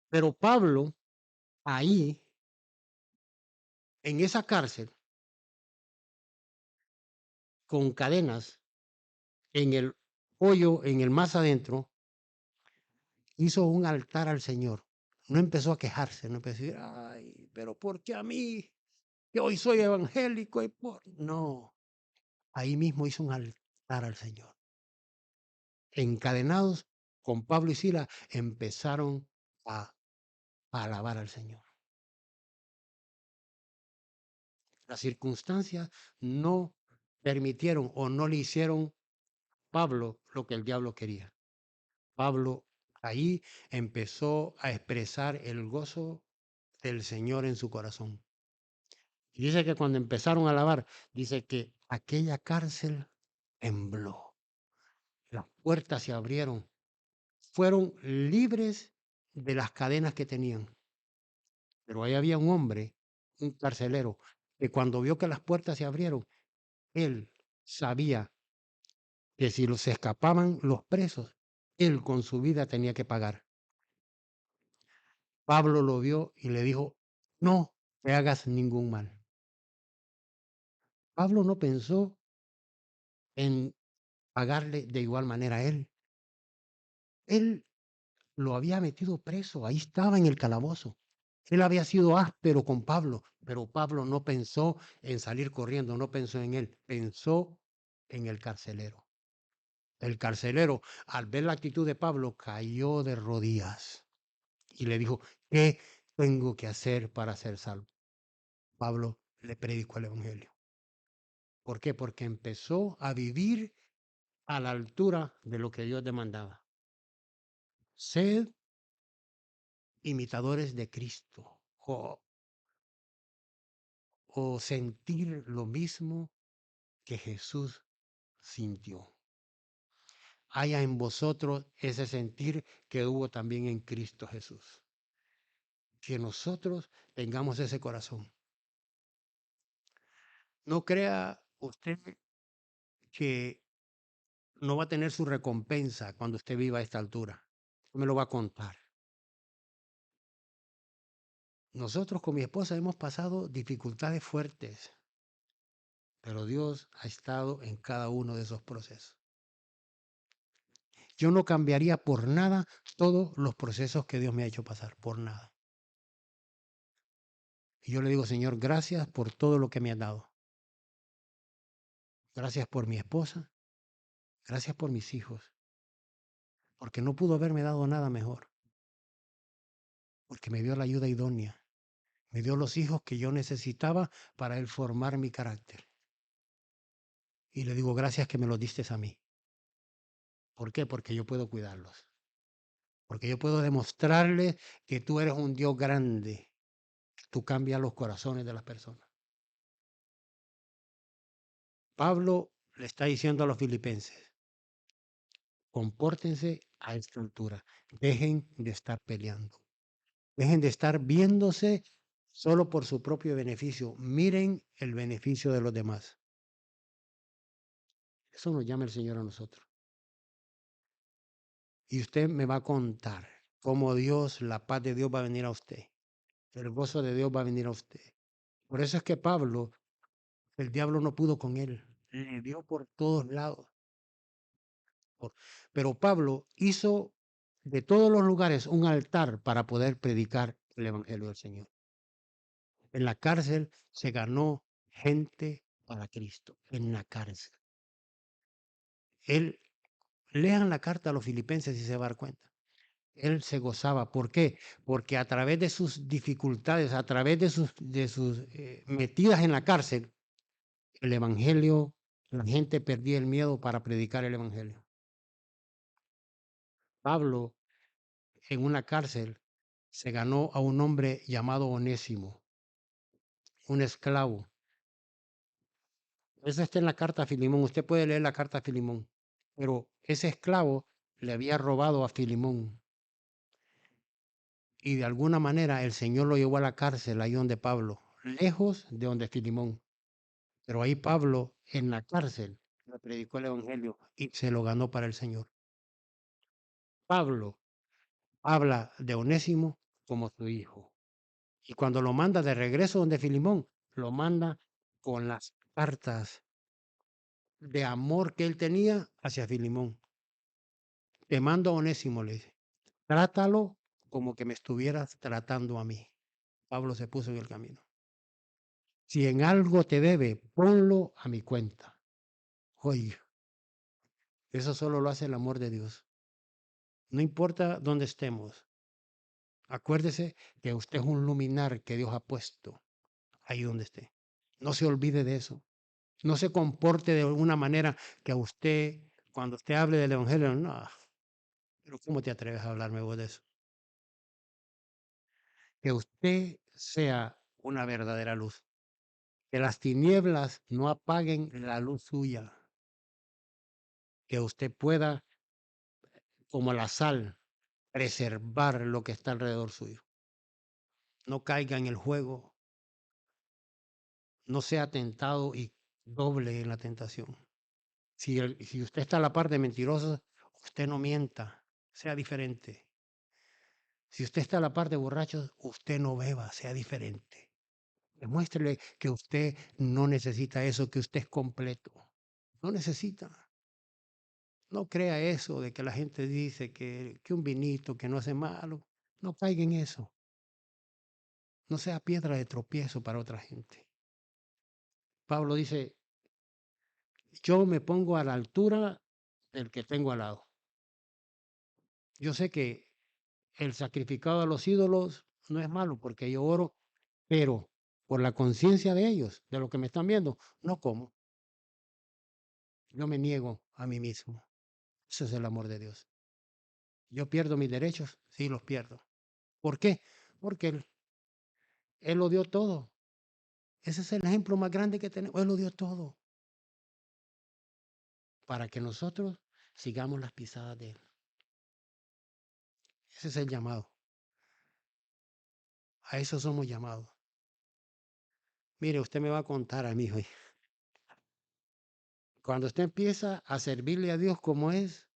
Pero Pablo, ahí, en esa cárcel, con cadenas, en el hoyo, en el más adentro, hizo un altar al Señor. No empezó a quejarse, no empezó a decir, ay, pero ¿por qué a mí? Que hoy soy evangélico y por... No, ahí mismo hizo un altar al Señor. Encadenados con Pablo y Sila, empezaron a alabar al Señor. Las circunstancias no permitieron o no le hicieron Pablo lo que el diablo quería. Pablo ahí empezó a expresar el gozo del Señor en su corazón. Y dice que cuando empezaron a alabar, dice que aquella cárcel tembló, las puertas se abrieron, fueron libres de las cadenas que tenían. Pero ahí había un hombre, un carcelero, que cuando vio que las puertas se abrieron, él sabía que si se escapaban los presos, él con su vida tenía que pagar. Pablo lo vio y le dijo, no te hagas ningún mal. Pablo no pensó en pagarle de igual manera a él. Él lo había metido preso, ahí estaba en el calabozo. Él había sido áspero con Pablo, pero Pablo no pensó en salir corriendo, no pensó en él, pensó en el carcelero. El carcelero, al ver la actitud de Pablo, cayó de rodillas y le dijo, ¿qué tengo que hacer para ser salvo? Pablo le predicó el Evangelio. ¿Por qué? Porque empezó a vivir a la altura de lo que Dios demandaba. Sed imitadores de Cristo o sentir lo mismo que Jesús sintió. Haya en vosotros ese sentir que hubo también en Cristo Jesús. Que nosotros tengamos ese corazón. No crea usted que no va a tener su recompensa cuando usted viva a esta altura. Me lo va a contar. Nosotros con mi esposa hemos pasado dificultades fuertes, pero Dios ha estado en cada uno de esos procesos. Yo no cambiaría por nada todos los procesos que Dios me ha hecho pasar, por nada. Y yo le digo, Señor, gracias por todo lo que me has dado. Gracias por mi esposa, gracias por mis hijos, porque no pudo haberme dado nada mejor, porque me dio la ayuda idónea, me dio los hijos que yo necesitaba para él formar mi carácter. Y le digo, gracias que me los diste a mí. ¿Por qué? Porque yo puedo cuidarlos. Porque yo puedo demostrarles que tú eres un Dios grande. Tú cambias los corazones de las personas. Pablo le está diciendo a los filipenses, compórtense a esta altura. Dejen de estar peleando. Dejen de estar viéndose solo por su propio beneficio. Miren el beneficio de los demás. Eso nos llama el Señor a nosotros. Y usted me va a contar cómo Dios, la paz de Dios va a venir a usted. El gozo de Dios va a venir a usted. Por eso es que Pablo, el diablo no pudo con él. Le dio por todos lados. Pero Pablo hizo de todos los lugares un altar para poder predicar el Evangelio del Señor. En la cárcel se ganó gente para Cristo, en la cárcel. Él, lean la carta a los filipenses y se va a dar cuenta. Él se gozaba. ¿Por qué? Porque a través de sus dificultades, a través de sus metidas en la cárcel, el Evangelio, la gente perdía el miedo para predicar el Evangelio. Pablo, en una cárcel, se ganó a un hombre llamado Onésimo, un esclavo. Eso está en la carta a Filimón. Usted puede leer la carta a Filimón. Pero ese esclavo le había robado a Filimón. Y de alguna manera el Señor lo llevó a la cárcel, ahí donde Pablo, lejos de donde Filimón. Pero ahí Pablo, en la cárcel, le predicó el evangelio y se lo ganó para el Señor. Pablo habla de Onésimo como su hijo. Y cuando lo manda de regreso donde Filimón, lo manda con las cartas de amor que él tenía hacia Filimón. Te mando a Onésimo, le dice. Trátalo como que me estuvieras tratando a mí. Pablo se puso en el camino. Si en algo te debe, ponlo a mi cuenta. Oye, eso solo lo hace el amor de Dios. No importa dónde estemos. Acuérdese que usted es un luminar que Dios ha puesto ahí donde esté. No se olvide de eso. No se comporte de alguna manera que a usted, cuando usted hable del Evangelio, no, pero ¿cómo te atreves a hablarme vos de eso? Que usted sea una verdadera luz. Que las tinieblas no apaguen la luz suya. Que usted pueda, como la sal, preservar lo que está alrededor suyo. No caiga en el juego. No sea tentado y doble en la tentación. Si usted está a la par de mentirosos, usted no mienta, sea diferente. Si usted está a la par de borrachos, usted no beba, sea diferente. Demuéstrele que usted no necesita eso, que usted es completo. No necesita. No crea eso de que la gente dice que un vinito, que no hace malo. No caiga en eso. No sea piedra de tropiezo para otra gente. Pablo dice, yo me pongo a la altura del que tengo al lado. Yo sé que el sacrificado a los ídolos no es malo porque yo oro, pero por la conciencia de ellos, de lo que me están viendo, no como. Yo me niego a mí mismo. Ese es el amor de Dios. Yo pierdo mis derechos, sí los pierdo. ¿Por qué? Porque él lo dio todo. Ese es el ejemplo más grande que tenemos. Él lo dio todo para que nosotros sigamos las pisadas de Él. Ese es el llamado. A eso somos llamados. Mire, usted me va a contar a mí hoy. Cuando usted empieza a servirle a Dios como es,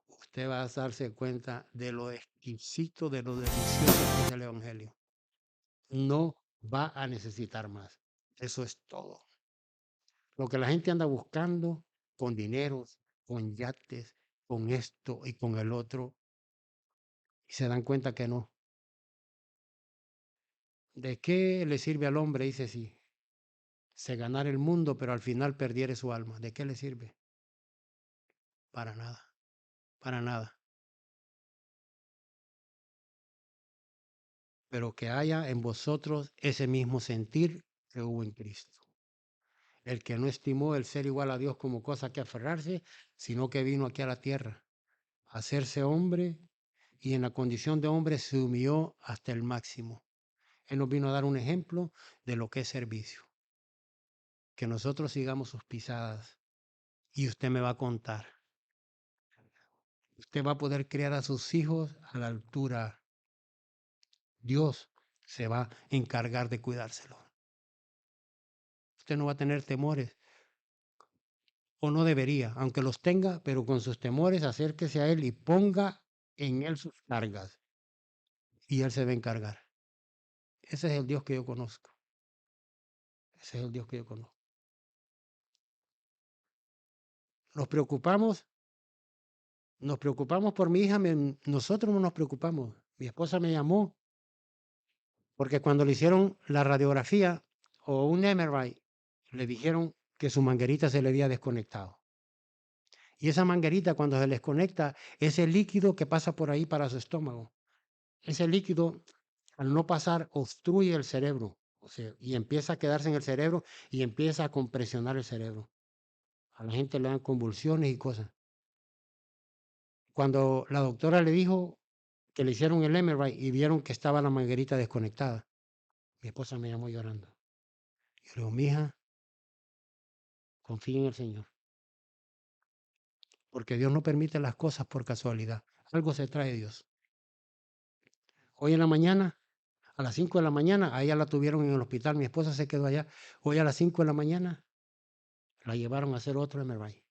usted va a darse cuenta de lo exquisito, de lo delicioso que es el Evangelio. No va a necesitar más. Eso es todo. Lo que la gente anda buscando con dineros, con yates, con esto y con el otro, y se dan cuenta que no. ¿De qué le sirve al hombre? Dice si se ganara el mundo, pero al final perdiere su alma. ¿De qué le sirve? Para nada, para nada. Pero que haya en vosotros ese mismo sentir que hubo en Cristo. El que no estimó el ser igual a Dios como cosa que aferrarse, sino que vino aquí a la tierra a hacerse hombre y en la condición de hombre se humilló hasta el máximo. Él nos vino a dar un ejemplo de lo que es servicio. Que nosotros sigamos sus pisadas y usted me va a contar. Usted va a poder criar a sus hijos a la altura. Dios se va a encargar de cuidárselo. Usted no va a tener temores, o no debería, aunque los tenga, pero con sus temores acérquese a Él y ponga en Él sus cargas y Él se va a encargar. Ese es el Dios que yo conozco. Ese es el Dios que yo conozco. Nos preocupamos por mi hija, nosotros no nos preocupamos. Mi esposa me llamó porque cuando le hicieron la radiografía o un MRI, le dijeron que su manguerita se le había desconectado. Y esa manguerita cuando se les conecta, ese líquido que pasa por ahí para su estómago, ese líquido al no pasar obstruye el cerebro, o sea, y empieza a quedarse en el cerebro y empieza a compresionar el cerebro. A la gente le dan convulsiones y cosas. Cuando la doctora le dijo que le hicieron el MRI y vieron que estaba la manguerita desconectada, mi esposa me llamó llorando. Yo le digo, mija, confía en el Señor, porque Dios no permite las cosas por casualidad. Algo se trae Dios. Hoy en la mañana, a las 5 de la mañana, a ella la tuvieron en el hospital, mi esposa se quedó allá. Hoy a las 5 de la mañana La llevaron a hacer otro MRI.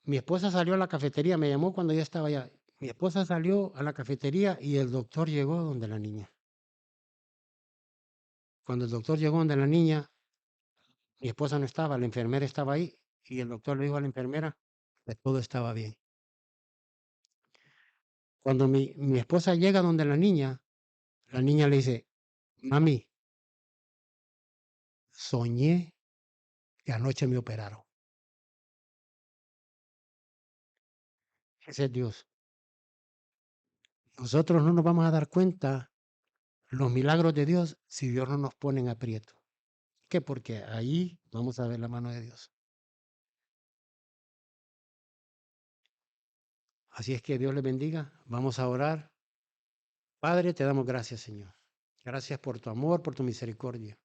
Mi esposa salió a la cafetería, me llamó cuando yo estaba allá. Mi esposa salió a la cafetería y el doctor llegó donde la niña. Cuando el doctor llegó donde la niña, mi esposa no estaba, la enfermera estaba ahí y el doctor le dijo a la enfermera que todo estaba bien. Cuando mi esposa llega donde la niña le dice, mami, soñé que anoche me operaron. Ese es Dios. Nosotros no nos vamos a dar cuenta los milagros de Dios si Dios no nos pone en aprieto. ¿Qué? Porque ahí vamos a ver la mano de Dios. Así es que Dios le bendiga. Vamos a orar. Padre, te damos gracias, Señor. Gracias por tu amor, por tu misericordia.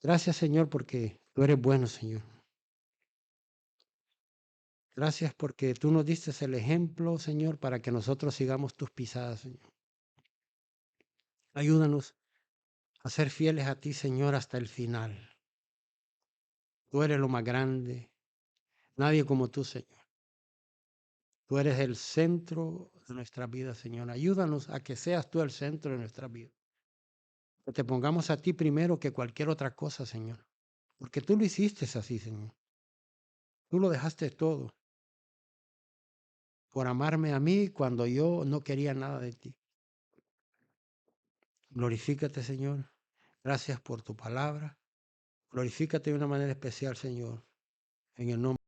Gracias, Señor, porque tú eres bueno, Señor. Gracias porque tú nos diste el ejemplo, Señor, para que nosotros sigamos tus pisadas, Señor. Ayúdanos a ser fieles a ti, Señor, hasta el final. Tú eres lo más grande. Nadie como tú, Señor. Tú eres el centro de nuestra vida, Señor. Ayúdanos a que seas tú el centro de nuestra vida. Que te pongamos a ti primero que cualquier otra cosa, Señor. Porque tú lo hiciste así, Señor. Tú lo dejaste todo por amarme a mí cuando yo no quería nada de ti. Glorifícate, Señor. Gracias por tu palabra. Glorifícate de una manera especial, Señor. En el nombre